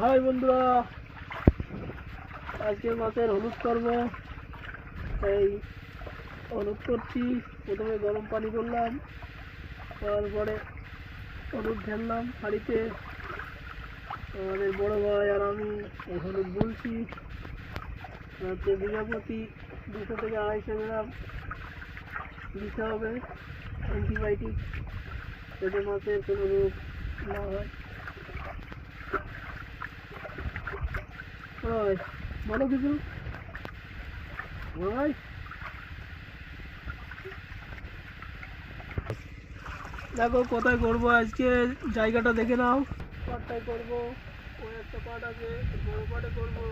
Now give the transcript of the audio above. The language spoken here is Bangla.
হাই বন্ধুরা, আজকে মাছের হলুদ করব। এই হলুদ করছি। প্রথমে গরম পানি করলাম, তারপরে হলুদ ঢেললাম হাঁড়িতে। আমাদের বড় ভাই আর আমি এই হলুদ গুলছি। হচ্ছে বিঘা প্রতি 200 থেকে 250 গ্রাম দিতে হবে অ্যান্টিবায়োটিক, যাতে মাছের কোনো রোগ না হয়। ওই বলো কিছু ভাই। দেখো কোথায় করবো আজকে, জায়গাটা দেখে নাও। পাটটায় করবো, ওই একটা পাট আছে, বড় পাটে করবো।